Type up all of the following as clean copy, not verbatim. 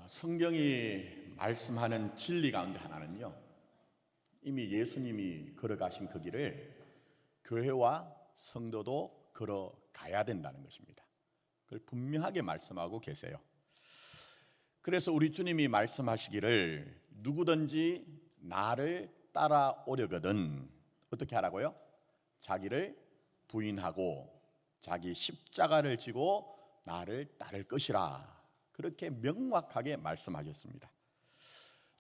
성경이 말씀하는 진리 가운데 하나는요, 이미 예수님이 걸어가신 그 길을 교회와 성도도 걸어가야 된다는 것입니다. 그걸 분명하게 말씀하고 계세요. 그래서 우리 주님이 말씀하시기를 누구든지 나를 따라오려거든 어떻게 하라고요? 자기를 부인하고 자기 십자가를 지고 나를 따를 것이라, 그렇게 명확하게 말씀하셨습니다.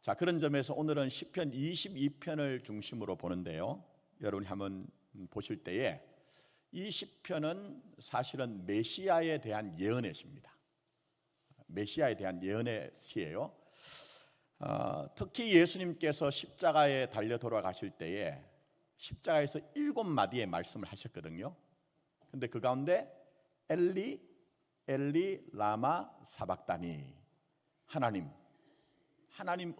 자, 그런 점에서 오늘은 시편 22편을 중심으로 보는데요, 여러분이 한번 보실 때에 이 시편은 사실은 메시아에 대한 예언의 시입니다. 메시아에 대한 예언의 시예요. 특히 예수님께서 십자가에 달려 돌아가실 때에 십자가에서 7마디의 말씀을 하셨거든요. 근데 그 가운데 엘리 엘리 라마 사박다니, 하나님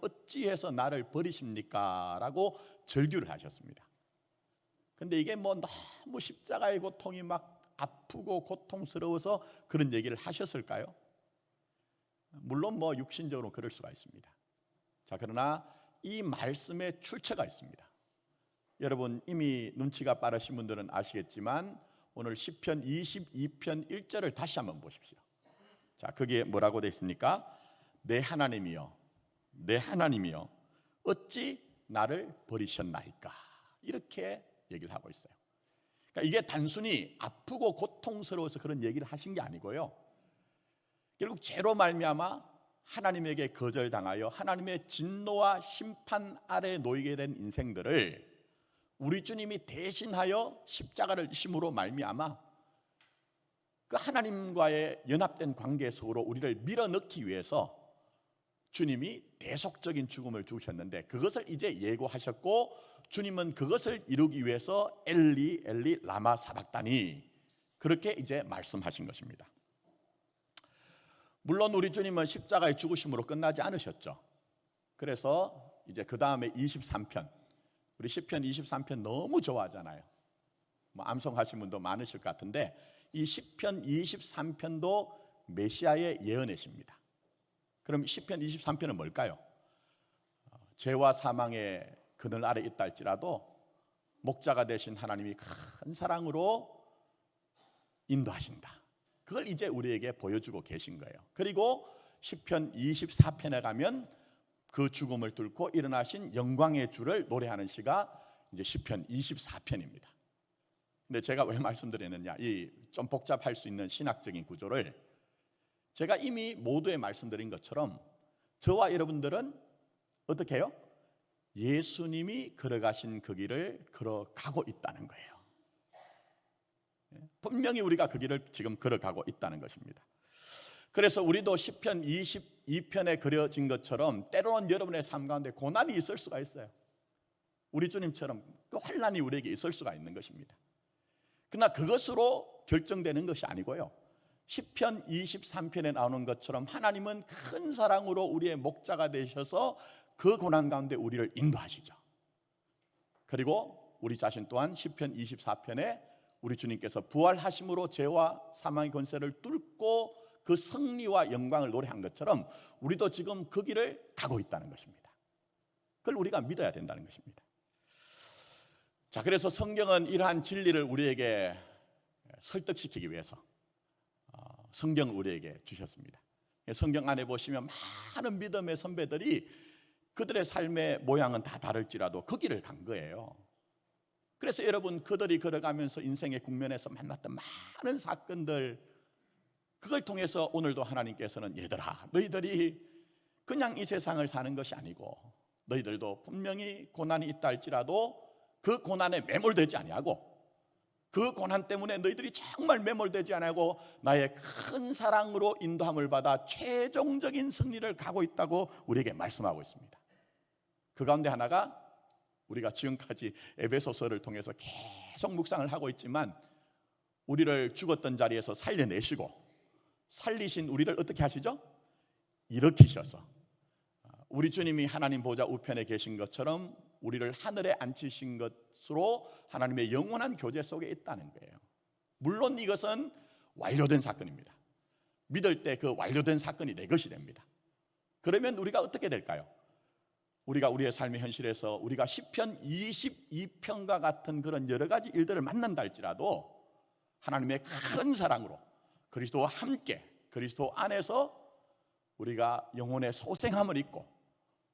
어찌해서 나를 버리십니까? 라고 절규를 하셨습니다. 근데 이게 뭐 너무 십자가의 고통이 막 아프고 고통스러워서 그런 얘기를 하셨을까요? 물론 뭐 육신적으로 그럴 수가 있습니다. 자, 그러나 이 말씀에 출처가 있습니다. 여러분 이미 눈치가 빠르신 분들은 아시겠지만 오늘 시편 22편 1절을 다시 한번 보십시오. 자, 그게 뭐라고 되어 있습니까? 내 하나님이여 어찌 나를 버리셨나이까, 이렇게 얘기를 하고 있어요. 그러니까 이게 단순히 아프고 고통스러워서 그런 얘기를 하신 게 아니고요, 결국 죄로 말미암아 하나님에게 거절당하여 하나님의 진노와 심판 아래 놓이게 된 인생들을 우리 주님이 대신하여 십자가를 지심으로 말미암아 그 하나님과의 연합된 관계 속으로 우리를 밀어넣기 위해서 주님이 대속적인 죽음을 주셨는데, 그것을 이제 예고하셨고 주님은 그것을 이루기 위해서 엘리 엘리 라마 사박다니, 그렇게 이제 말씀하신 것입니다. 물론 우리 주님은 십자가의 죽으심으로 끝나지 않으셨죠. 그래서 이제 그 다음에 23편, 우리 시편 23편 너무 좋아하잖아요. 뭐 암송하신 분도 많으실 것 같은데 이 시편 23편도 메시아의 예언의 시입니다. 그럼 시편 23편은 뭘까요? 죄와 사망의 그늘 아래 있다 할지라도 목자가 되신 하나님이 큰 사랑으로 인도하신다, 그걸 이제 우리에게 보여주고 계신 거예요. 그리고 시편 24편에 가면 그 죽음을 뚫고 일어나신 영광의 주를 노래하는 시가 이제 시편 24편입니다. 근데 제가 왜 말씀드렸느냐, 이 좀 복잡할 수 있는 신학적인 구조를 제가 이미 모두에 말씀드린 것처럼 저와 여러분들은 어떻게 해요? 예수님이 걸어가신 그 길을 걸어가고 있다는 거예요. 분명히 우리가 그 길을 지금 걸어가고 있다는 것입니다. 그래서 우리도 시편 22편에 그려진 것처럼 때로는 여러분의 삶 가운데 고난이 있을 수가 있어요. 우리 주님처럼 그 환난이 우리에게 있을 수가 있는 것입니다. 그러나 그것으로 결정되는 것이 아니고요, 시편 23편에 나오는 것처럼 하나님은 큰 사랑으로 우리의 목자가 되셔서 그 고난 가운데 우리를 인도하시죠. 그리고 우리 자신 또한 시편 24편에 우리 주님께서 부활하심으로 죄와 사망의 권세를 뚫고 그 승리와 영광을 노래한 것처럼 우리도 지금 그 길을 가고 있다는 것입니다. 그걸 우리가 믿어야 된다는 것입니다. 자, 그래서 성경은 이러한 진리를 우리에게 설득시키기 위해서 성경을 우리에게 주셨습니다. 성경 안에 보시면 많은 믿음의 선배들이 그들의 삶의 모양은 다 다를지라도 그 길을 간 거예요. 그래서 여러분 그들이 걸어가면서 인생의 국면에서 만났던 많은 사건들, 그걸 통해서 오늘도 하나님께서는 얘들아, 너희들이 그냥 이 세상을 사는 것이 아니고 너희들도 분명히 고난이 있다 할지라도 그 고난에 매몰되지 아니하고 그 고난 때문에 너희들이 정말 매몰되지 아니하고 나의 큰 사랑으로 인도함을 받아 최종적인 승리를 가고 있다고 우리에게 말씀하고 있습니다. 그 가운데 하나가 우리가 지금까지 에베소서를 통해서 계속 묵상을 하고 있지만 우리를 죽었던 자리에서 살려내시고 살리신 우리를 어떻게 하시죠? 일으키셔서 우리 주님이 하나님 보좌 우편에 계신 것처럼 우리를 하늘에 앉히신 것으로 하나님의 영원한 교제 속에 있다는 거예요. 물론 이것은 완료된 사건입니다. 믿을 때 그 완료된 사건이 내 것이 됩니다. 그러면 우리가 어떻게 될까요? 우리가 우리의 삶의 현실에서 우리가 시편 22편과 같은 그런 여러 가지 일들을 만난다 할지라도 하나님의 큰 사랑으로 그리스도와 함께 그리스도 안에서 우리가 영혼의 소생함을 입고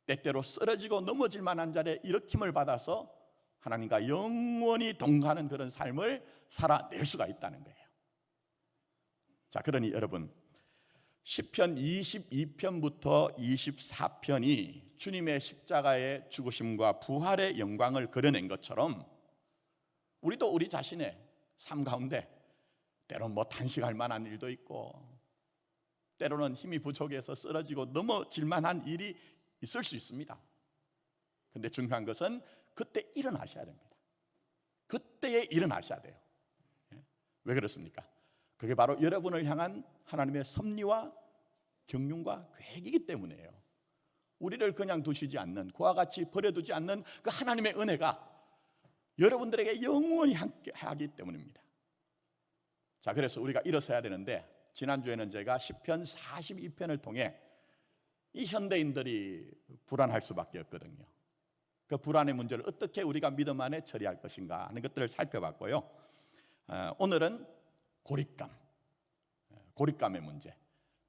때때로 쓰러지고 넘어질 만한 자리에 일으킴을 받아서 하나님과 영원히 동거하는 그런 삶을 살아낼 수가 있다는 거예요. 자, 그러니 여러분, 시편 22편부터 24편이 주님의 십자가의 죽으심과 부활의 영광을 그려낸 것처럼 우리도 우리 자신의 삶 가운데 때로는 단식할 만한 일도 있고 때로는 힘이 부족해서 쓰러지고 넘어질 만한 일이 있을 수 있습니다. 근데 중요한 것은 그때 일어나셔야 됩니다. 그때에 일어나셔야 돼요. 왜 그렇습니까? 그게 바로 여러분을 향한 하나님의 섭리와 경륜과 계획이기 때문이에요. 우리를 그냥 두시지 않는, 그와 같이 버려두지 않는 그 하나님의 은혜가 여러분들에게 영원히 함께하기 때문입니다. 자, 그래서 우리가 일어서야 되는데 지난주에는 제가 시편 42편을 통해 이 현대인들이 불안할 수밖에 없거든요. 그 불안의 문제를 어떻게 우리가 믿음 안에 처리할 것인가 하는 것들을 살펴봤고요. 오늘은 고립감의 문제,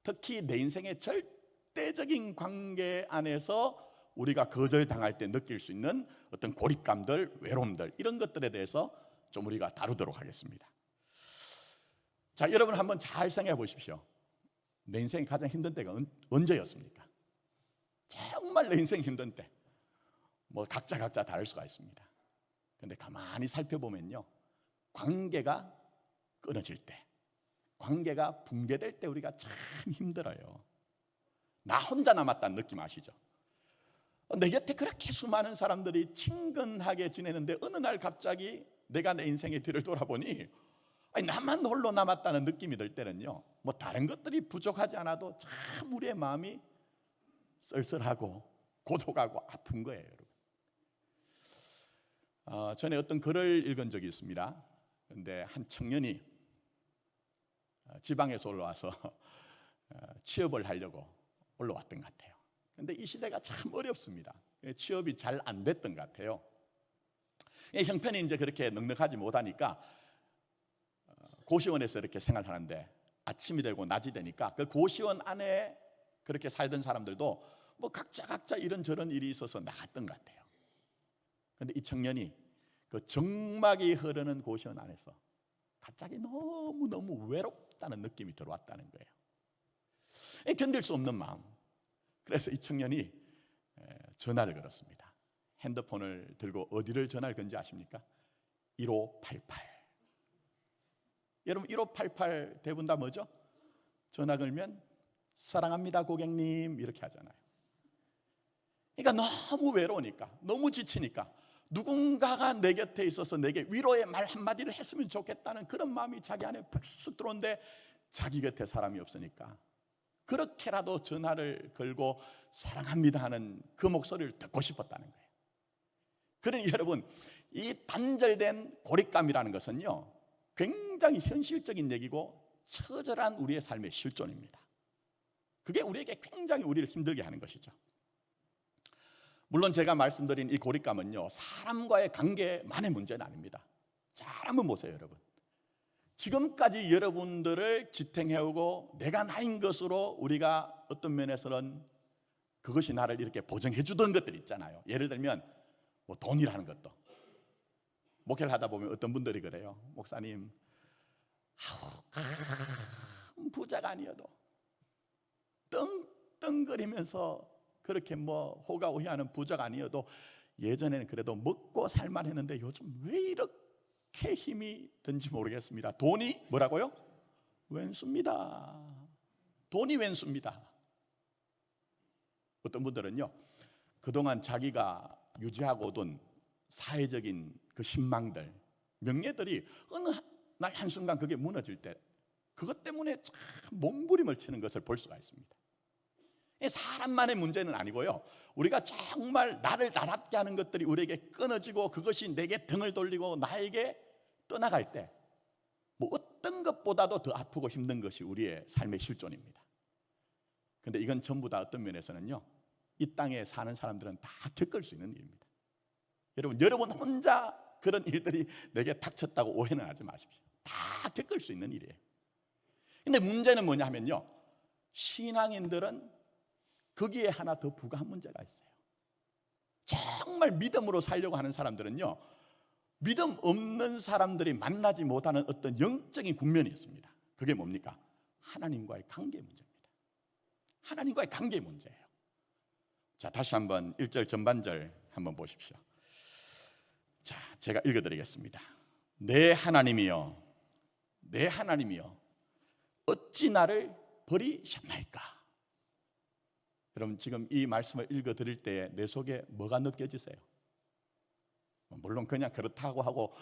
특히 내 인생의 절대적인 관계 안에서 우리가 거절당할 때 느낄 수 있는 어떤 고립감들, 외로움들, 이런 것들에 대해서 좀 우리가 다루도록 하겠습니다. 자, 여러분 한번 잘 생각해 보십시오. 내 인생이 가장 힘든 때가 언제였습니까? 정말 내 인생 힘든 때, 각자 다를 수가 있습니다. 그런데 가만히 살펴보면요, 관계가 끊어질 때, 관계가 붕괴될 때 우리가 참 힘들어요. 나 혼자 남았다는 느낌 아시죠? 내 곁에 그렇게 수많은 사람들이 친근하게 지내는데 어느 날 갑자기 내가 내 인생의 뒤를 돌아보니 나만 홀로 남았다는 느낌이 들 때는요, 다른 것들이 부족하지 않아도 참 우리의 마음이 쓸쓸하고 고독하고 아픈 거예요, 여러분. 전에 어떤 글을 읽은 적이 있습니다. 그런데 한 청년이 지방에서 올라와서 취업을 하려고 올라왔던 것 같아요. 그런데 이 시대가 참 어렵습니다. 취업이 잘 안 됐던 것 같아요. 형편이 이제 그렇게 넉넉하지 못하니까 고시원에서 이렇게 생활하는데 아침이 되고 낮이 되니까 그 고시원 안에 그렇게 살던 사람들도 각자 이런저런 일이 있어서 나갔던 것 같아요. 그런데 이 청년이 그 정막이 흐르는 고시원 안에서 갑자기 너무 외롭다는 느낌이 들어왔다는 거예요. 견딜 수 없는 마음. 그래서 이 청년이 전화를 걸었습니다. 핸드폰을 들고 어디를 전화를 건지 아십니까? 1588. 여러분 1588 대부분 다 뭐죠? 전화 걸면 사랑합니다 고객님 이렇게 하잖아요. 그러니까 너무 외로우니까, 너무 지치니까 누군가가 내 곁에 있어서 내게 위로의 말 한마디를 했으면 좋겠다는 그런 마음이 자기 안에 불쑥 들어오는데 자기 곁에 사람이 없으니까 그렇게라도 전화를 걸고 사랑합니다 하는 그 목소리를 듣고 싶었다는 거예요. 그러니 여러분, 이 단절된 고립감이라는 것은요, 굉장히 현실적인 얘기고 처절한 우리의 삶의 실존입니다. 그게 우리에게 굉장히 우리를 힘들게 하는 것이죠. 물론 제가 말씀드린 이 고립감은요, 사람과의 관계만의 문제는 아닙니다. 잘 한번 보세요, 여러분. 지금까지 여러분들을 지탱해오고 내가 나인 것으로 우리가 어떤 면에서는 그것이 나를 이렇게 보정해 주던 것들 있잖아요. 예를 들면 돈이라는 것도. 목회를 하다 보면 어떤 분들이 그래요. 목사님, 부자가 아니어도 떵떵거리면서 그렇게 호가호위하는 부자가 아니어도 예전에는 그래도 먹고 살만 했는데 요즘 왜 이렇게 힘이 든지 모르겠습니다. 돈이 뭐라고요? 왼수입니다. 돈이 왼수입니다. 어떤 분들은요, 그동안 자기가 유지하고 오던 사회적인 그 신망들, 명예들이 어느 날 한순간 그게 무너질 때 그것 때문에 참 몸부림을 치는 것을 볼 수가 있습니다. 사람만의 문제는 아니고요, 우리가 정말 나를 나답게 하는 것들이 우리에게 끊어지고 그것이 내게 등을 돌리고 나에게 떠나갈 때 어떤 것보다도 더 아프고 힘든 것이 우리의 삶의 실존입니다. 근데 이건 전부 다 어떤 면에서는요, 이 땅에 사는 사람들은 다 겪을 수 있는 일입니다. 여러분 혼자 그런 일들이 내게 닥쳤다고 오해는 하지 마십시오. 다 겪을 수 있는 일이에요. 근데 문제는 뭐냐 하면요, 신앙인들은 거기에 하나 더 부과한 문제가 있어요. 정말 믿음으로 살려고 하는 사람들은요, 믿음 없는 사람들이 만나지 못하는 어떤 영적인 국면이 있습니다. 그게 뭡니까? 하나님과의 관계 문제입니다. 하나님과의 관계 문제예요. 자, 다시 한번 1절 전반절 한번 보십시오. 자, 제가 읽어드리겠습니다. 내 하나님이여, 내 하나님이여, 어찌 나를 버리셨나이까? 여러분, 지금 이 말씀을 읽어드릴 때 내 속에 뭐가 느껴지세요? 물론 그냥 그렇다고 하고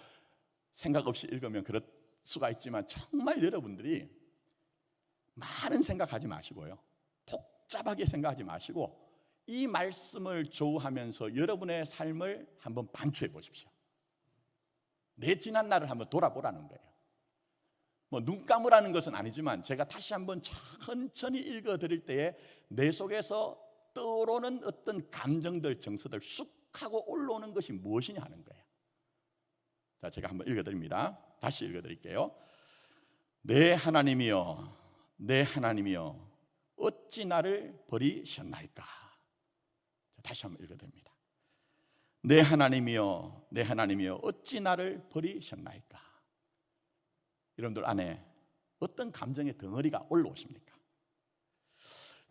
생각 없이 읽으면 그럴 수가 있지만, 정말 여러분들이 많은 생각하지 마시고요, 복잡하게 생각하지 마시고 이 말씀을 조우하면서 여러분의 삶을 한번 반추해 보십시오. 내 지난 날을 한번 돌아보라는 거예요. 눈 감으라는 것은 아니지만 제가 다시 한번 천천히 읽어드릴 때에 내 속에서 떠오르는 어떤 감정들, 정서들 쑥 하고 올라오는 것이 무엇이냐 하는 거예요. 자, 제가 한번 읽어드립니다. 다시 읽어드릴게요. 내 하나님이여, 내 하나님이여, 어찌 나를 버리셨나이까? 자, 다시 한번 읽어드립니다. 내 하나님이여, 내 하나님이여, 어찌 나를 버리셨나이까? 여러분들 안에 어떤 감정의 덩어리가 올라오십니까?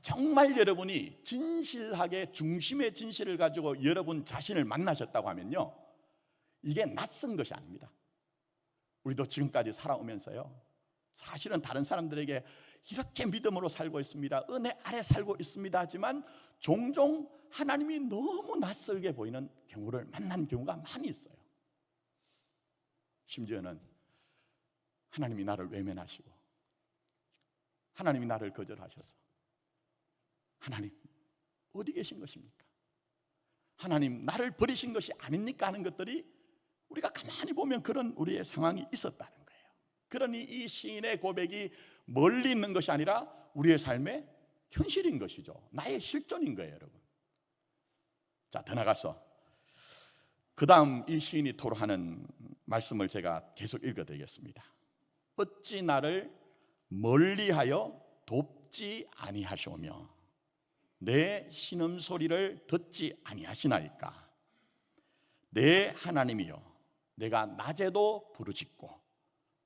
정말 여러분이 진실하게 중심의 진실을 가지고 여러분 자신을 만나셨다고 하면요, 이게 낯선 것이 아닙니다. 우리도 지금까지 살아오면서요, 사실은 다른 사람들에게 이렇게 믿음으로 살고 있습니다, 은혜 아래 살고 있습니다 하지만 종종 하나님이 너무 낯설게 보이는 경우를 만난 경우가 많이 있어요. 심지어는 하나님이 나를 외면하시고 하나님이 나를 거절하셔서 하나님 어디 계신 것입니까? 하나님 나를 버리신 것이 아닙니까? 하는 것들이 우리가 가만히 보면 그런 우리의 상황이 있었다는 거예요. 그러니 이 시인의 고백이 멀리 있는 것이 아니라 우리의 삶의 현실인 것이죠. 나의 실존인 거예요, 여러분. 자, 더 나가서 그 다음 이 시인이 토로하는 말씀을 제가 계속 읽어드리겠습니다. 어찌 나를 멀리하여 돕지 아니하시오며 내 신음소리를 듣지 아니하시나이까? 내 하나님이여, 내가 낮에도 부르짖고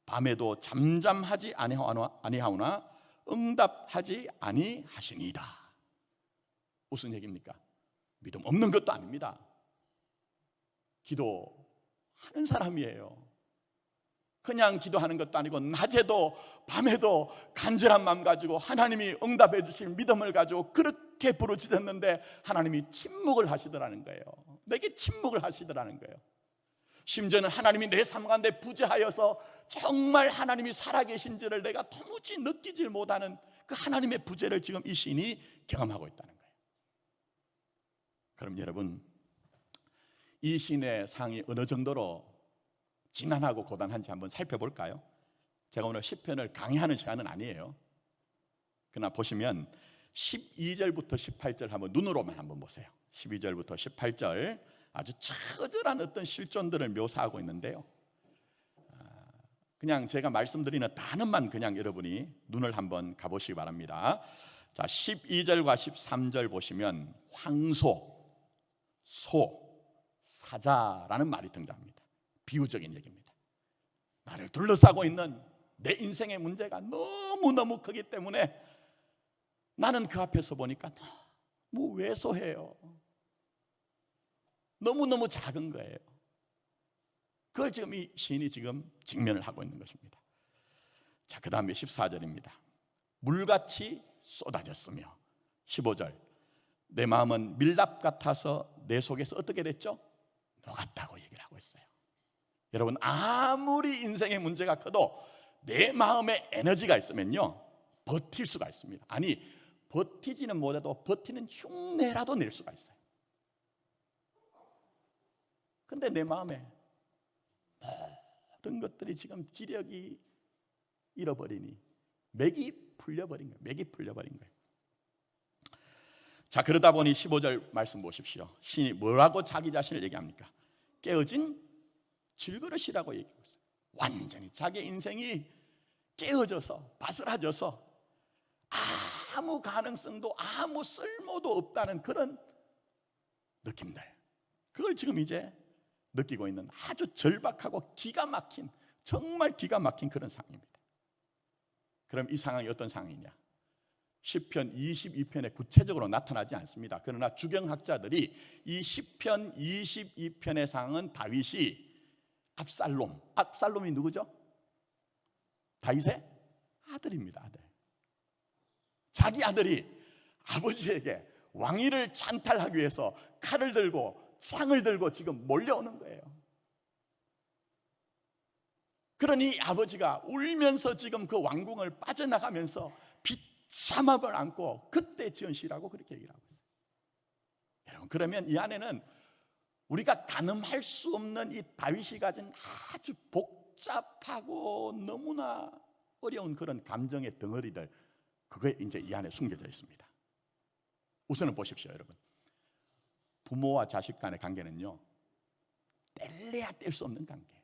밤에도 잠잠하지 아니하오나 응답하지 아니하시니이다. 무슨 얘기입니까? 믿음 없는 것도 아닙니다. 기도하는 사람이에요. 그냥 기도하는 것도 아니고 낮에도 밤에도 간절한 마음 가지고 하나님이 응답해 주실 믿음을 가지고 그렇게 부르짖었는데 하나님이 침묵을 하시더라는 거예요. 내게 침묵을 하시더라는 거예요. 심지어는 하나님이 내 삶 가운데 부재하여서 정말 하나님이 살아계신지를 내가 도무지 느끼질 못하는 그 하나님의 부재를 지금 이 시인이 경험하고 있다는 거예요. 그럼 여러분, 이 시인의 상이 어느 정도로 지난하고 고단한지 한번 살펴볼까요? 제가 오늘 시편을 강의하는 시간은 아니에요. 그러나 보시면 12절부터 18절 한번 눈으로만 한번 보세요. 12절부터 18절 아주 처절한 어떤 실존들을 묘사하고 있는데요, 그냥 제가 말씀드리는 단어만 그냥 여러분이 눈을 한번 가보시기 바랍니다. 자, 12절과 13절 보시면 황소, 소, 사자라는 말이 등장합니다. 비유적인 얘기입니다. 나를 둘러싸고 있는 내 인생의 문제가 너무너무 크기 때문에 나는 그 앞에서 보니까 너무 왜소해요. 너무너무 작은 거예요. 그걸 지금 이 시인이 지금 직면을 하고 있는 것입니다. 자, 그 다음에 14절입니다. 물같이 쏟아졌으며 15절 내 마음은 밀랍 같아서 내 속에서 어떻게 됐죠? 녹았다고 얘기를 하고 있어요. 여러분, 아무리 인생의 문제가 커도 내 마음에 에너지가 있으면요 버틸 수가 있습니다. 아니, 버티지는 못해도 버티는 흉내라도 낼 수가 있어요. 근데 내 마음에 모든 것들이 지금 기력이 잃어버리니 맥이 풀려버린 거예요. 맥이 풀려버린 거예요. 자, 그러다 보니 15절 말씀 보십시오. 신이 뭐라고 자기 자신을 얘기합니까? 깨어진 질그릇이라고 얘기하고 있어요. 완전히 자기 인생이 깨어져서 바스라져서 아무 가능성도 아무 쓸모도 없다는 그런 느낌들, 그걸 지금 이제 느끼고 있는 아주 절박하고 기가 막힌, 정말 기가 막힌 그런 상황입니다. 그럼 이 상황이 어떤 상황이냐? 시편 22편에 구체적으로 나타나지 않습니다. 그러나 주경학자들이 이 시편 22편의 상황은 다윗이 압살롬이 누구죠? 다윗의 아들입니다. 아들. 자기 아들이 아버지에게 왕위를 찬탈하기 위해서 칼을 들고 창을 들고 지금 몰려오는 거예요. 그러니 아버지가 울면서 지금 그 왕궁을 빠져나가면서 비참함을 안고 그때 지은 시라고 그렇게 얘기를 하고 있어요. 여러분, 그러면 이 안에는 우리가 가늠할 수 없는 이 다윗이 가진 아주 복잡하고 너무나 어려운 그런 감정의 덩어리들, 그게 이제 이 안에 숨겨져 있습니다. 우선은 보십시오, 여러분. 부모와 자식 간의 관계는요, 뗄래야 뗄 수 없는 관계예요.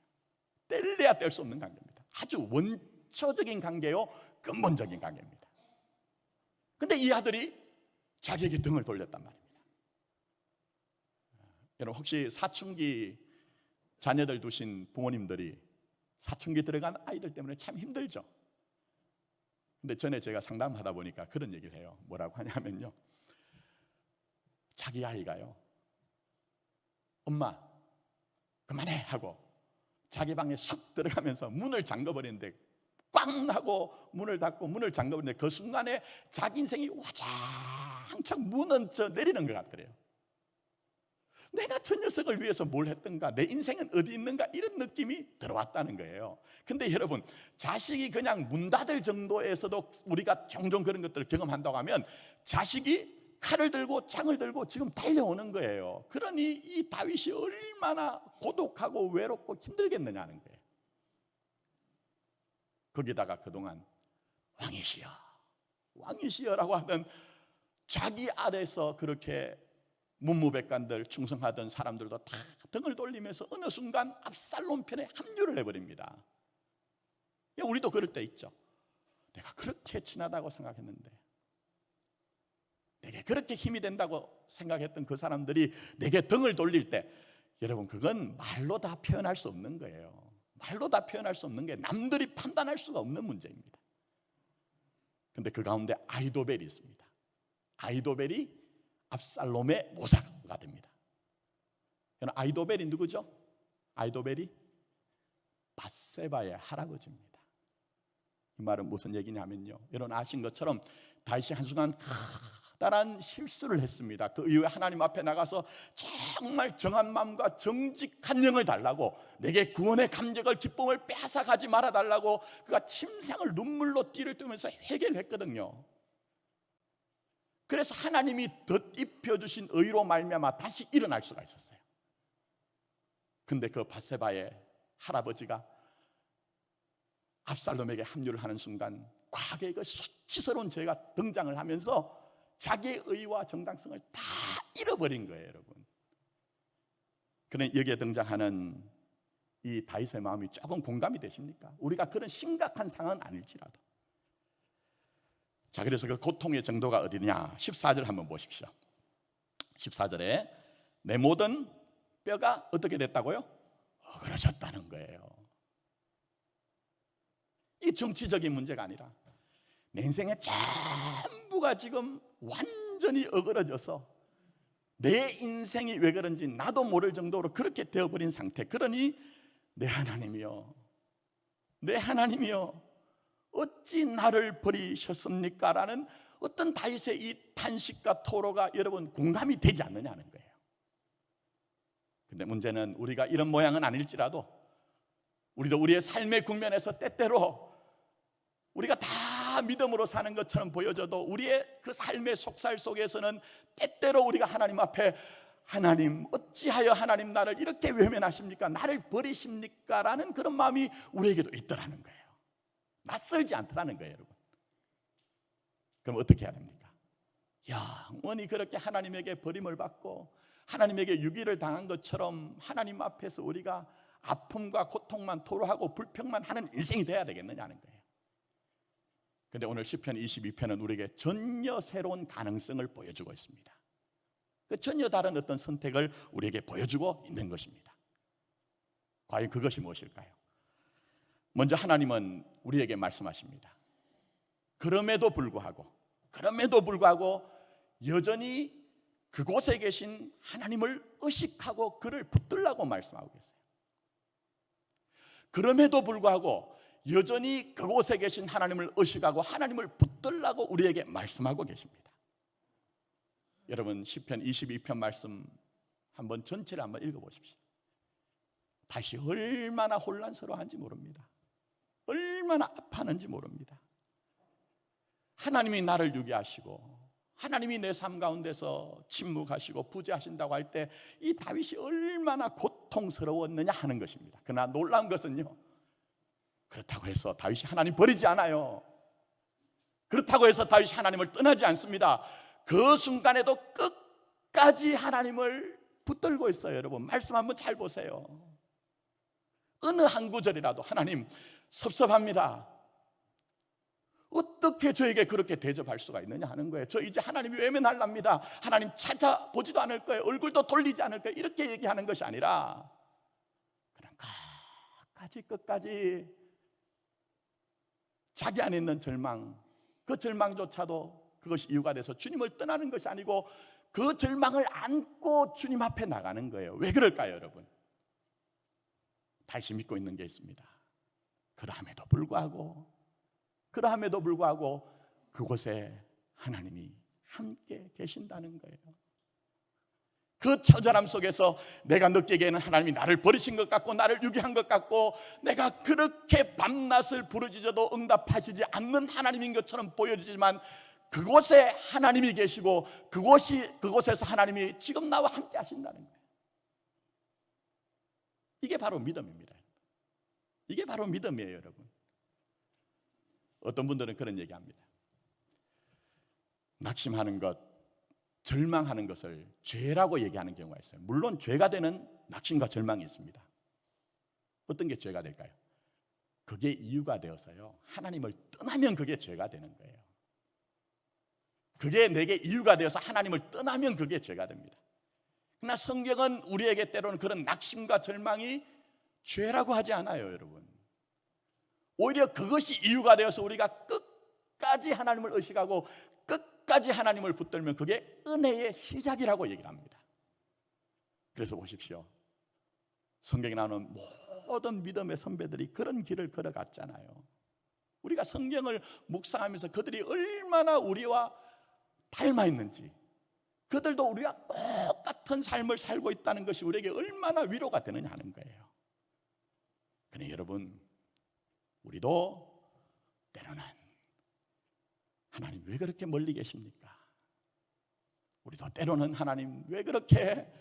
뗄래야 뗄 수 없는 관계입니다. 아주 원초적인 관계요, 근본적인 관계입니다. 근데 이 아들이 자기에게 등을 돌렸단 말입니다. 여러분, 혹시 사춘기 자녀들 두신 부모님들이 사춘기 들어간 아이들 때문에 참 힘들죠. 근데 전에 제가 상담하다 보니까 그런 얘기를 해요. 뭐라고 하냐면요, 자기 아이가요, 엄마 그만해 하고 자기 방에 쑥 들어가면서 문을 잠궈버리는데, 꽝 하고 문을 닫고 문을 잠궈버리는데 그 순간에 자기 인생이 와장창 무너져 내리는 것 같더래요. 내가 저 녀석을 위해서 뭘 했던가, 내 인생은 어디 있는가, 이런 느낌이 들어왔다는 거예요. 근데 여러분, 자식이 그냥 문 닫을 정도에서도 우리가 종종 그런 것들을 경험한다고 하면, 자식이 칼을 들고 창을 들고 지금 달려오는 거예요. 그러니 이 다윗이 얼마나 고독하고 외롭고 힘들겠느냐는 거예요. 거기다가 그동안 왕이시여라고 하던 자기 아래서 그렇게 문무백관들 충성하던 사람들도 다 등을 돌리면서 어느 순간 압살롬 편에 합류를 해버립니다. 우리도 그럴 때 있죠. 내가 그렇게 친하다고 생각했는데, 내게 그렇게 힘이 된다고 생각했던 그 사람들이 내게 등을 돌릴 때, 여러분, 그건 말로 다 표현할 수 없는 거예요. 말로 다 표현할 수 없는 게 남들이 판단할 수가 없는 문제입니다. 그런데 그 가운데 아히도벨이 있습니다. 아히도벨이 압살롬의 모사가 됩니다. 아히도벨이 누구죠? 아히도벨이 밧세바의 할아버지입니다. 이 말은 무슨 얘기냐면요, 여러분 아신 것처럼 다윗이 한순간 커다란 실수를 했습니다. 그 이후에 하나님 앞에 나가서 정말 정한 마음과 정직한 영을 달라고, 내게 구원의 감격을 기쁨을 빼앗아가지 말아달라고 그가 침상을 눈물로 띠를 뜨면서 회개를 했거든요. 그래서 하나님이 덧입혀주신 의로 말미암아 다시 일어날 수가 있었어요. 근데 그 밧세바의 할아버지가 압살롬에게 합류를 하는 순간 과거의 그 수치스러운 죄가 등장을 하면서 자기의 의와 정당성을 다 잃어버린 거예요, 여러분. 그런데 여기에 등장하는 이 다윗의 마음이 조금 공감이 되십니까? 우리가 그런 심각한 상황은 아닐지라도. 자, 그래서 그 고통의 정도가 어디냐? 14절 한번 보십시오. 14절에 내 모든 뼈가 어떻게 됐다고요? 어그러졌다는 거예요. 이 정치적인 문제가 아니라 내 인생의 전부가 지금 완전히 어그러져서 내 인생이 왜 그런지 나도 모를 정도로 그렇게 되어버린 상태. 그러니 내 하나님이여, 내 하나님이여, 어찌 나를 버리셨습니까? 라는 어떤 다윗의 이 탄식과 토로가 여러분 공감이 되지 않느냐는 거예요. 근데 문제는 우리가 이런 모양은 아닐지라도 우리도 우리의 삶의 국면에서 때때로 우리가 다 믿음으로 사는 것처럼 보여져도 우리의 그 삶의 속살 속에서는 때때로 우리가 하나님 앞에, 하나님 어찌하여 하나님 나를 이렇게 외면하십니까? 나를 버리십니까? 라는 그런 마음이 우리에게도 있더라는 거예요. 낯설지 않더라는 거예요, 여러분. 그럼 어떻게 해야 됩니까? 영원히 그렇게 하나님에게 버림을 받고 하나님에게 유기를 당한 것처럼 하나님 앞에서 우리가 아픔과 고통만 토로하고 불평만 하는 인생이 돼야 되겠느냐는 거예요. 그런데 오늘 시편 22편은 우리에게 전혀 새로운 가능성을 보여주고 있습니다. 그 전혀 다른 어떤 선택을 우리에게 보여주고 있는 것입니다. 과연 그것이 무엇일까요? 먼저 하나님은 우리에게 말씀하십니다. 그럼에도 불구하고 여전히 그곳에 계신 하나님을 의식하고 그를 붙들라고 말씀하고 계세요. 그럼에도 불구하고 여전히 그곳에 계신 하나님을 의식하고 하나님을 붙들라고 우리에게 말씀하고 계십니다. 여러분 시편 22편 말씀 한번 전체를 한번 읽어보십시오. 다시 얼마나 혼란스러워한지 모릅니다. 얼마나 아파하는지 모릅니다. 하나님이 나를 유기하시고 하나님이 내 삶 가운데서 침묵하시고 부재하신다고 할 때 이 다윗이 얼마나 고통스러웠느냐 하는 것입니다. 그러나 놀라운 것은요, 그렇다고 해서 다윗이 하나님 버리지 않아요. 그렇다고 해서 다윗이 하나님을 떠나지 않습니다. 그 순간에도 끝까지 하나님을 붙들고 있어요. 여러분 말씀 한번 잘 보세요. 어느 한 구절이라도 하나님 섭섭합니다. 어떻게 저에게 그렇게 대접할 수가 있느냐 하는 거예요. 저 이제 하나님이 외면하랍니다. 하나님 찾아보지도 않을 거예요. 얼굴도 돌리지 않을 거예요. 이렇게 얘기하는 것이 아니라 그냥 끝까지 자기 안에 있는 절망, 그 절망조차도 그것이 이유가 돼서 주님을 떠나는 것이 아니고 그 절망을 안고 주님 앞에 나가는 거예요. 왜 그럴까요, 여러분? 다시 믿고 있는 게 있습니다. 그러함에도 불구하고 그곳에 하나님이 함께 계신다는 거예요. 그 처절함 속에서 내가 느끼기에는 하나님이 나를 버리신 것 같고 나를 유기한 것 같고 내가 그렇게 밤낮을 부르짖어도 응답하시지 않는 하나님인 것처럼 보여지지만 그곳에 하나님이 계시고 그곳에서 하나님이 지금 나와 함께 하신다는 거예요. 이게 바로 믿음입니다. 이게 바로 믿음이에요, 여러분. 어떤 분들은 그런 얘기합니다. 낙심하는 것, 절망하는 것을 죄라고 얘기하는 경우가 있어요. 물론 죄가 되는 낙심과 절망이 있습니다. 어떤 게 죄가 될까요? 그게 이유가 되어서요, 하나님을 떠나면 그게 죄가 되는 거예요. 그게 내게 이유가 되어서 하나님을 떠나면 그게 죄가 됩니다. 그러나 성경은 우리에게 때로는 그런 낙심과 절망이 죄라고 하지 않아요, 여러분. 오히려 그것이 이유가 되어서 우리가 끝까지 하나님을 의식하고 끝까지 하나님을 붙들면 그게 은혜의 시작이라고 얘기를 합니다. 그래서 보십시오. 성경에 나오는 모든 믿음의 선배들이 그런 길을 걸어갔잖아요. 우리가 성경을 묵상하면서 그들이 얼마나 우리와 닮아 있는지, 그들도 우리와 똑같은 삶을 살고 있다는 것이 우리에게 얼마나 위로가 되느냐 하는 거예요. 그런데 여러분, 우리도 때로는 하나님 왜 그렇게 멀리 계십니까? 우리도 때로는 하나님 왜 그렇게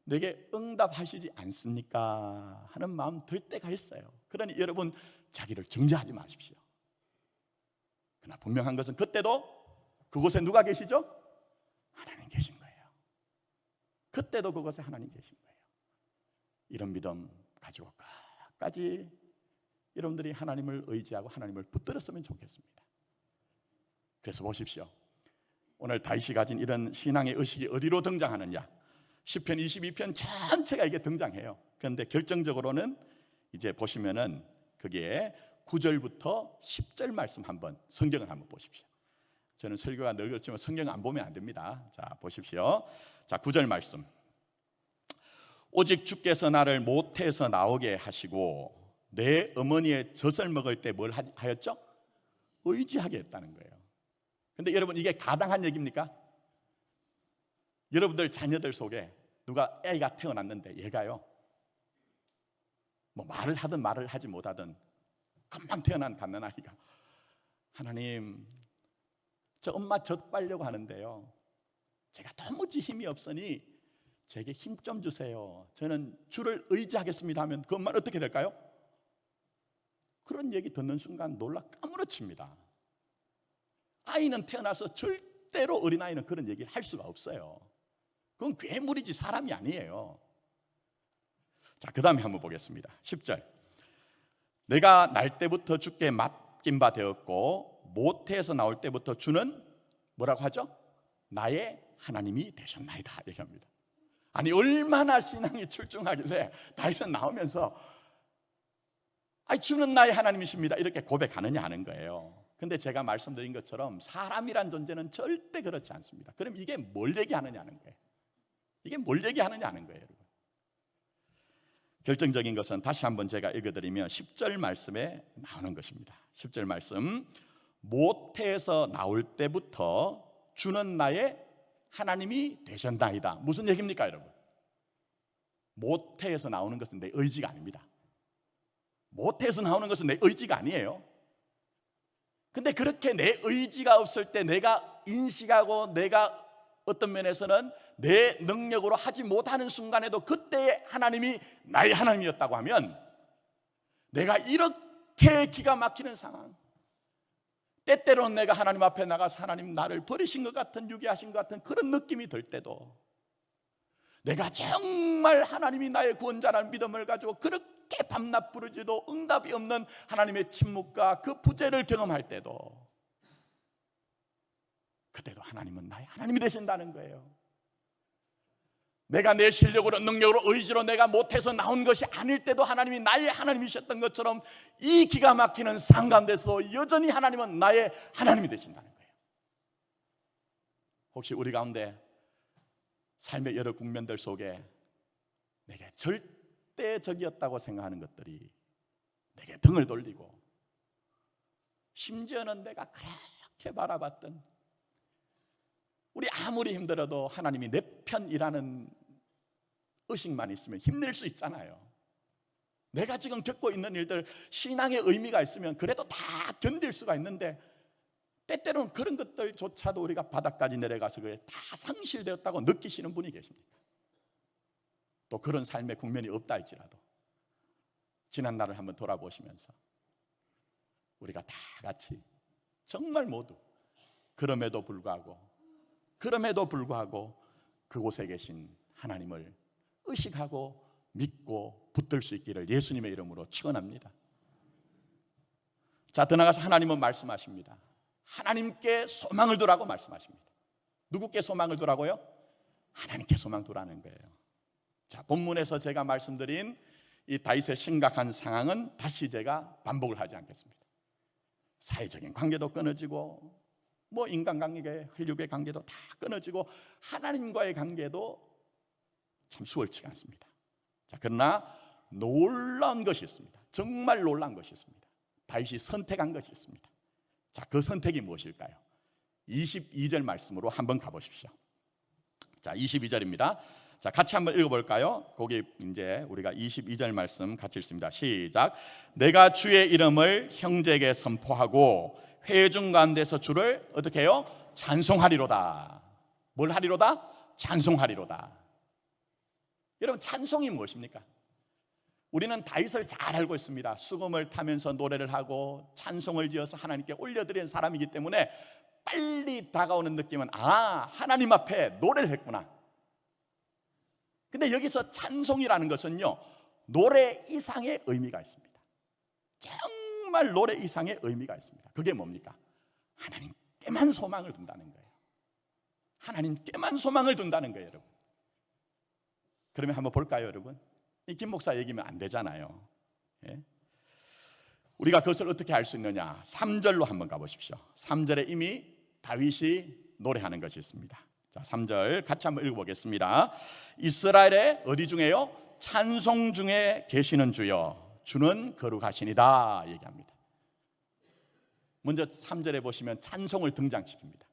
내게 응답하시지 않습니까? 하는 마음 들 때가 있어요. 그러니 여러분 자기를 정죄하지 마십시오. 그러나 분명한 것은 그때도 그곳에 누가 계시죠? 하나님 계신 거예요. 그때도 그곳에 하나님 계신 거예요. 이런 믿음 가지고 끝까지 여러분들이 하나님을 의지하고 하나님을 붙들었으면 좋겠습니다. 그래서 보십시오. 오늘 다윗이 가진 이런 신앙의 의식이 어디로 등장하느냐? 시편 22편 전체가 이게 등장해요. 그런데 결정적으로는 이제 보시면은 그게 9절부터 10절 말씀 한번 성경을 한번 보십시오. 저는 설교가 늘 그렇지만 성경 안 보면 안 됩니다. 자, 보십시오. 자, 9절 말씀. 오직 주께서 나를 모태에서 나오게 하시고 내 어머니의 젖을 먹을 때 뭘 하였죠? 의지하게 했다는 거예요. 근데 여러분 이게 가당한 얘기입니까? 여러분들 자녀들 속에 누가 애가 태어났는데 얘가요 뭐 말을 하든 말을 하지 못하든 금방 태어난 갓난아이가 하나님 저 엄마 젖 빨려고 하는데요 제가 도무지 힘이 없으니 제게 힘 좀 주세요. 저는 주를 의지하겠습니다 하면 그 엄마는 어떻게 될까요? 그런 얘기 듣는 순간 놀라 까무러칩니다. 아이는 태어나서 절대 절대로 어린아이는 그런 얘기를 할 수가 없어요. 그건 괴물이지 사람이 아니에요. 자, 그 다음에 한번 보겠습니다. 10절. 내가 날 때부터 주께 맡긴 바 되었고 모태에서 나올 때부터 주는 뭐라고 하죠? 나의 하나님이 되셨나이다 얘기합니다. 아니 얼마나 신앙이 출중하길래 다윗은 나오면서 아니 주는 나의 하나님이십니다 이렇게 고백하느냐 하는 거예요. 근데 제가 말씀드린 것처럼 사람이란 존재는 절대 그렇지 않습니다. 그럼 이게 뭘 얘기하느냐 하는 거예요. 이게 뭘 얘기하느냐 하는 거예요, 여러분. 결정적인 것은 다시 한번 제가 읽어드리면 10절 말씀에 나오는 것입니다. 10절 말씀, 모태에서 나올 때부터 주는 나의 하나님이 되셨나이다. 무슨 얘기입니까, 여러분? 모태에서 나오는 것은 내 의지가 아닙니다. 모태에서 나오는 것은 내 의지가 아니에요. 근데 그렇게 내 의지가 없을 때 내가 인식하고 내가 어떤 면에서는 내 능력으로 하지 못하는 순간에도 그때의 하나님이 나의 하나님이었다고 하면 내가 이렇게 기가 막히는 상황, 때때로는 내가 하나님 앞에 나가서 하나님 나를 버리신 것 같은, 유기하신 것 같은 그런 느낌이 들 때도, 내가 정말 하나님이 나의 구원자라는 믿음을 가지고 그렇게 밤낮 부르지도 응답이 없는 하나님의 침묵과 그 부재를 경험할 때도, 그때도 하나님은 나의 하나님이 되신다는 거예요. 내가 내 실력으로, 능력으로, 의지로 내가 못해서 나온 것이 아닐 때도 하나님이 나의 하나님이셨던 것처럼 이 기가 막히는 상관돼서 여전히 하나님은 나의 하나님이 되신다는 거예요. 혹시 우리 가운데 삶의 여러 국면들 속에 내게 절대적이었다고 생각하는 것들이 내게 등을 돌리고, 심지어는 내가 그렇게 바라봤던, 우리 아무리 힘들어도 하나님이 내 편이라는 의식만 있으면 힘낼 수 있잖아요. 내가 지금 겪고 있는 일들, 신앙의 의미가 있으면 그래도 다 견딜 수가 있는데, 때때로는 그런 것들조차도 우리가 바닥까지 내려가서 그게 다 상실되었다고 느끼시는 분이 계십니까? 또 그런 삶의 국면이 없다 할지라도 지난 날을 한번 돌아보시면서 우리가 다 같이 정말 모두 그럼에도 불구하고 그곳에 계신 하나님을 의식하고 믿고 붙들 수 있기를 예수님의 이름으로 축원합니다. 자, 더 나가서 하나님은 말씀하십니다. 하나님께 소망을 두라고 말씀하십니다. 누구께 소망을 두라고요? 하나님께 소망 두라는 거예요. 자, 본문에서 제가 말씀드린 이 다윗의 심각한 상황은 다시 제가 반복을 하지 않겠습니다. 사회적인 관계도 끊어지고, 인간관계, 혈육의 관계도 다 끊어지고, 하나님과의 관계도 참 수월치가 않습니다. 자, 그러나 놀라운 것이 있습니다. 정말 놀라운 것이 있습니다. 다윗이 선택한 것이 있습니다. 자, 그 선택이 무엇일까요? 22절 말씀으로 한번 가보십시오. 자, 22절입니다. 자, 같이 한번 읽어볼까요? 거기 이제 우리가 22절 말씀 같이 읽습니다. 시작. 내가 주의 이름을 형제에게 선포하고 회중 가운데서 주를 어떻게 해요? 찬송하리로다. 뭘 하리로다? 찬송하리로다. 여러분, 찬송이 무엇입니까? 우리는 다윗을 잘 알고 있습니다. 수금을 타면서 노래를 하고 찬송을 지어서 하나님께 올려드리는 사람이기 때문에 빨리 다가오는 느낌은, 하나님 앞에 노래를 했구나. 근데 여기서 찬송이라는 것은요, 노래 이상의 의미가 있습니다. 정말 노래 이상의 의미가 있습니다. 그게 뭡니까? 하나님께만 소망을 둔다는 거예요. 하나님께만 소망을 둔다는 거예요, 여러분. 그러면 한번 볼까요, 여러분? 이 김 목사 얘기면 안 되잖아요. 예? 우리가 그것을 어떻게 알 수 있느냐? 3절로 한번 가보십시오. 3절에 이미 다윗이 노래하는 것이 있습니다. 자, 3절 같이 한번 읽어보겠습니다. 이스라엘의 어디 중에요? 찬송 중에 계시는 주여, 주는 거룩하시니다 얘기합니다. 먼저 3절에 보시면 찬송을 등장시킵니다.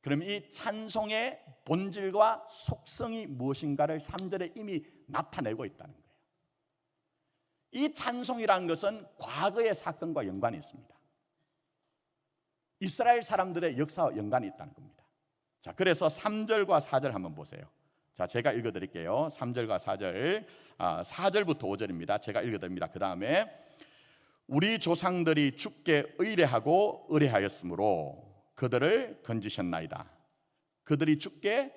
그럼 이 찬송의 본질과 속성이 무엇인가를 3절에 이미 나타내고 있다는 거예요. 이 찬송이라는 것은 과거의 사건과 연관이 있습니다. 이스라엘 사람들의 역사와 연관이 있다는 겁니다. 자, 그래서 3절과 4절 한번 보세요. 자, 제가 읽어드릴게요. 3절과 4절, 4절부터 5절입니다. 제가 읽어드립니다. 그 다음에 우리 조상들이 주께 의뢰하고 의뢰하였으므로 그들을 건지셨나이다. 그들이 주께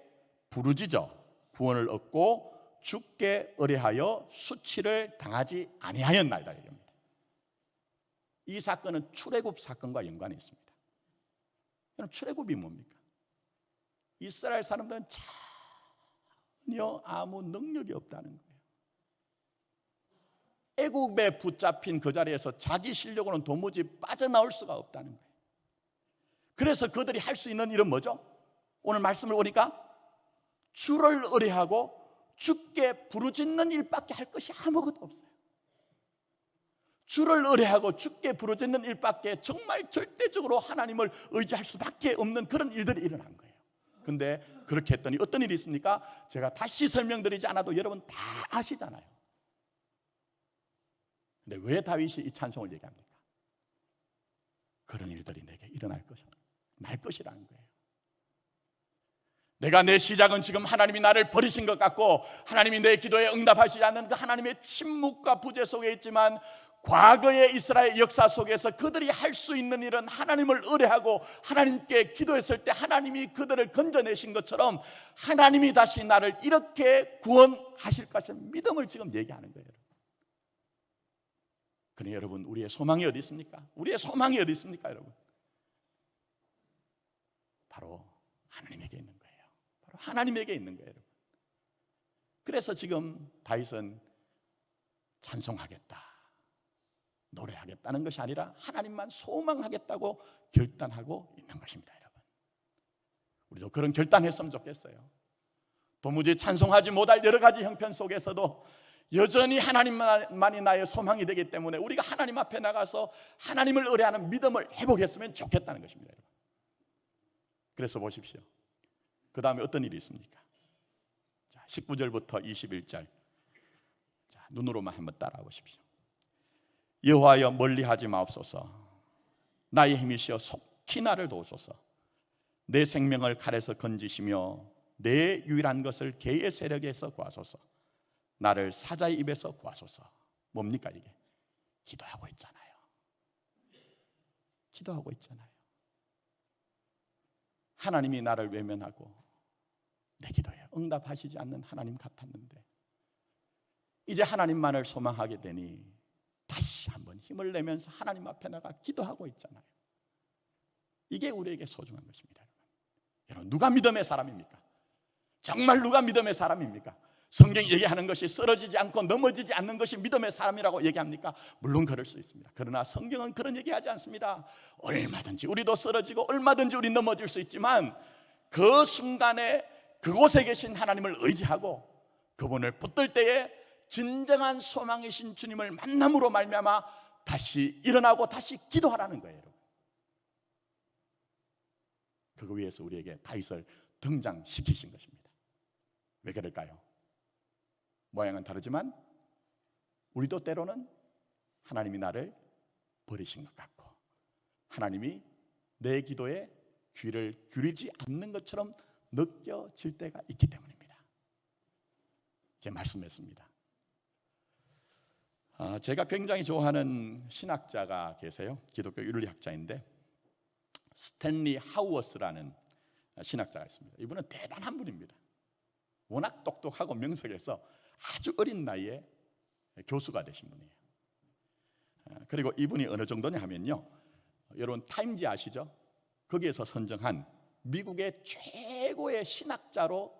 부르짖어 구원을 얻고 주께 의뢰하여 수치를 당하지 아니하였나이다 얘기합니다. 이 사건은 출애굽 사건과 연관이 있습니다. 그럼 출애굽이 뭡니까? 이스라엘 사람들은 전혀 아무 능력이 없다는 거예요. 애굽에 붙잡힌 그 자리에서 자기 실력으로는 도무지 빠져나올 수가 없다는 거예요. 그래서 그들이 할 수 있는 일은 뭐죠? 오늘 말씀을 보니까 주를 의뢰하고 주께 부르짖는 일밖에 할 것이 아무것도 없어요. 주를 의뢰하고 주께 부르짖는 일밖에 정말 절대적으로 하나님을 의지할 수밖에 없는 그런 일들이 일어난 거예요. 근데 그렇게 했더니 어떤 일이 있습니까? 제가 다시 설명드리지 않아도 여러분 다 아시잖아요. 근데 왜 다윗이 이 찬송을 얘기합니까? 그런 일들이 내게 일어날 것이라, 날 것이라는 거예요. 내가 내 시작은 지금 하나님이 나를 버리신 것 같고 하나님이 내 기도에 응답하시지 않는 그 하나님의 침묵과 부재 속에 있지만, 과거의 이스라엘 역사 속에서 그들이 할 수 있는 일은 하나님을 의뢰하고 하나님께 기도했을 때 하나님이 그들을 건져내신 것처럼 하나님이 다시 나를 이렇게 구원하실 것을 믿음을 지금 얘기하는 거예요. 그러니 여러분, 우리의 소망이 어디 있습니까? 우리의 소망이 어디 있습니까, 여러분? 바로 하나님에게 있는 거예요. 바로 하나님에게 있는 거예요, 여러분. 그래서 지금 다윗은 찬송하겠다, 노래하겠다는 것이 아니라 하나님만 소망하겠다고 결단하고 있는 것입니다, 여러분. 우리도 그런 결단했으면 좋겠어요. 도무지 찬송하지 못할 여러 가지 형편 속에서도 여전히 하나님만이 나의 소망이 되기 때문에 우리가 하나님 앞에 나가서 하나님을 의뢰하는 믿음을 해보겠으면 좋겠다는 것입니다, 여러분. 그래서 보십시오. 그 다음에 어떤 일이 있습니까? 자, 19절부터 21절. 자, 눈으로만 한번 따라와 보십시오. 여호와여, 멀리하지 마옵소서. 나의 힘이시여 속히 나를 도우소서. 내 생명을 칼에서 건지시며 내 유일한 것을 개의 세력에서 구하소서. 나를 사자의 입에서 구하소서. 뭡니까 이게? 기도하고 있잖아요. 기도하고 있잖아요. 하나님이 나를 외면하고 내 기도에 응답하시지 않는 하나님 같았는데 이제 하나님만을 소망하게 되니 다시 한번 힘을 내면서 하나님 앞에 나가 기도하고 있잖아요. 이게 우리에게 소중한 것입니다. 여러분, 누가 믿음의 사람입니까? 정말 누가 믿음의 사람입니까? 성경이 얘기하는 것이 쓰러지지 않고 넘어지지 않는 것이 믿음의 사람이라고 얘기합니까? 물론 그럴 수 있습니다. 그러나 성경은 그런 얘기하지 않습니다. 얼마든지 우리도 쓰러지고 얼마든지 우리 넘어질 수 있지만 그 순간에 그곳에 계신 하나님을 의지하고 그분을 붙들 때에 진정한 소망이신 주님을 만남으로 말미암아 다시 일어나고 다시 기도하라는 거예요. 그거 위해서 우리에게 다윗을 등장시키신 것입니다. 왜 그럴까요? 모양은 다르지만 우리도 때로는 하나님이 나를 버리신 것 같고 하나님이 내 기도에 귀를 기울이지 않는 것처럼 느껴질 때가 있기 때문입니다. 제 말씀했습니다. 제가 굉장히 좋아하는 신학자가 계세요. 기독교 윤리학자인데 스탠리 하우어스라는 신학자가 있습니다. 이분은 대단한 분입니다. 워낙 똑똑하고 명석해서 아주 어린 나이에 교수가 되신 분이에요. 그리고 이분이 어느 정도냐 하면요, 여러분 타임지 아시죠? 거기에서 선정한 미국의 최고의 신학자로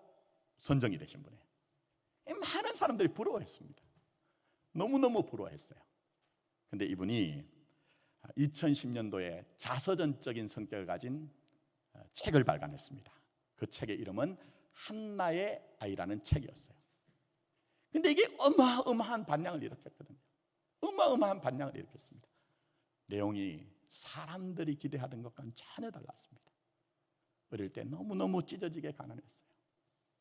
선정이 되신 분이에요. 많은 사람들이 부러워했습니다. 너무너무 부러워했어요. 근데 이분이 2010년도에 자서전적인 성격을 가진 책을 발간했습니다. 그 책의 이름은 한나의 아이라는 책이었어요. 근데 이게 어마어마한 반향을 일으켰거든요. 어마어마한 반향을 일으켰습니다. 내용이 사람들이 기대하던 것과는 전혀 달랐습니다. 어릴 때 너무너무 찢어지게 가난했어요.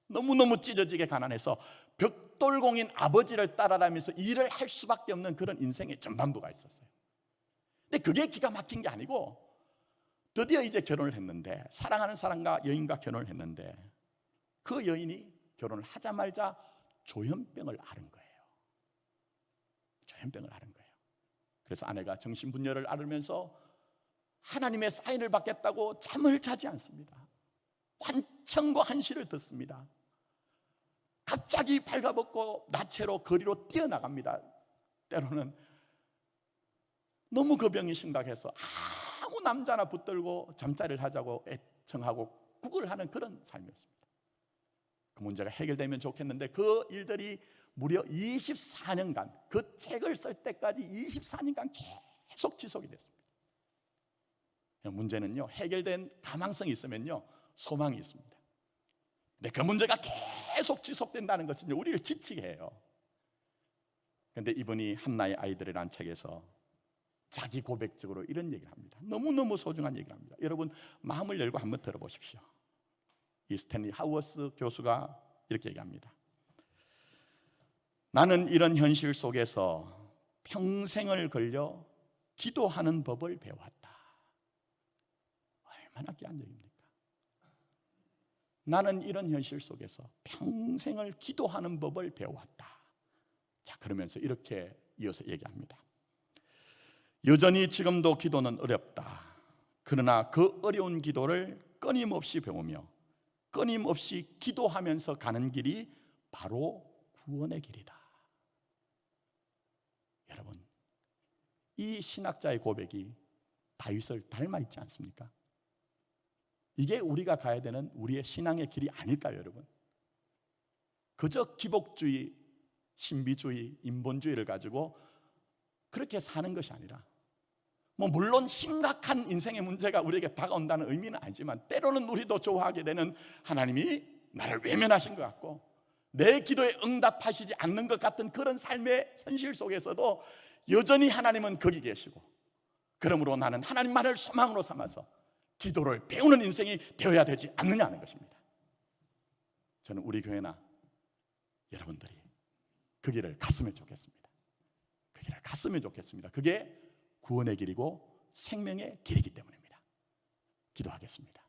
너무너무 찢어지게 가난해서 벽돌공인 아버지를 따라다니면서 일을 할 수밖에 없는 그런 인생의 전반부가 있었어요. 근데 그게 기가 막힌 게 아니고 드디어 이제 결혼을 했는데, 사랑하는 사람과 여인과 결혼을 했는데 그 여인이 결혼을 하자마자 조현병을 앓은 거예요. 조현병을 앓은 거예요. 그래서 아내가 정신분열을 앓으면서 하나님의 사인을 받겠다고 잠을 자지 않습니다. 환청과 한시를 듣습니다. 갑자기 발가벗고 나체로 거리로 뛰어나갑니다. 때로는 너무 거병이 심각해서 아무 남자나 붙들고 잠자리를 하자고 애청하고 구걸하는 그런 삶이었습니다. 그 문제가 해결되면 좋겠는데 그 일들이 무려 24년간, 그 책을 쓸 때까지 24년간 계속 지속이 됐습니다. 문제는요, 해결된 가망성이 있으면요 소망이 있습니다. 근데 그 문제가 계속 지속된다는 것은 우리를 지치게 해요. 그런데 이분이 한나의 아이들이라는 책에서 자기 고백적으로 이런 얘기를 합니다. 너무너무 소중한 얘기를 합니다. 여러분 마음을 열고 한번 들어보십시오. 이 스탠리 하워스 교수가 이렇게 얘기합니다. 나는 이런 현실 속에서 평생을 걸려 기도하는 법을 배웠다. 얼마나 귀한 얘기입니까? 나는 이런 현실 속에서 평생을 기도하는 법을 배웠다. 자, 그러면서 이렇게 이어서 얘기합니다. 여전히 지금도 기도는 어렵다. 그러나 그 어려운 기도를 끊임없이 배우며 끊임없이 기도하면서 가는 길이 바로 구원의 길이다. 여러분, 이 신학자의 고백이 다윗을 닮아 있지 않습니까? 이게 우리가 가야 되는 우리의 신앙의 길이 아닐까요, 여러분? 그저 기복주의, 신비주의, 인본주의를 가지고 그렇게 사는 것이 아니라, 물론 심각한 인생의 문제가 우리에게 다가온다는 의미는 아니지만 때로는 우리도 좋아하게 되는 하나님이 나를 외면하신 것 같고 내 기도에 응답하시지 않는 것 같은 그런 삶의 현실 속에서도 여전히 하나님은 거기 계시고, 그러므로 나는 하나님만을 소망으로 삼아서 기도를 배우는 인생이 되어야 되지 않느냐 하는 것입니다. 저는 우리 교회나 여러분들이 그 길을 갔으면 좋겠습니다. 그 길을 갔으면 좋겠습니다. 그게 구원의 길이고 생명의 길이기 때문입니다. 기도하겠습니다.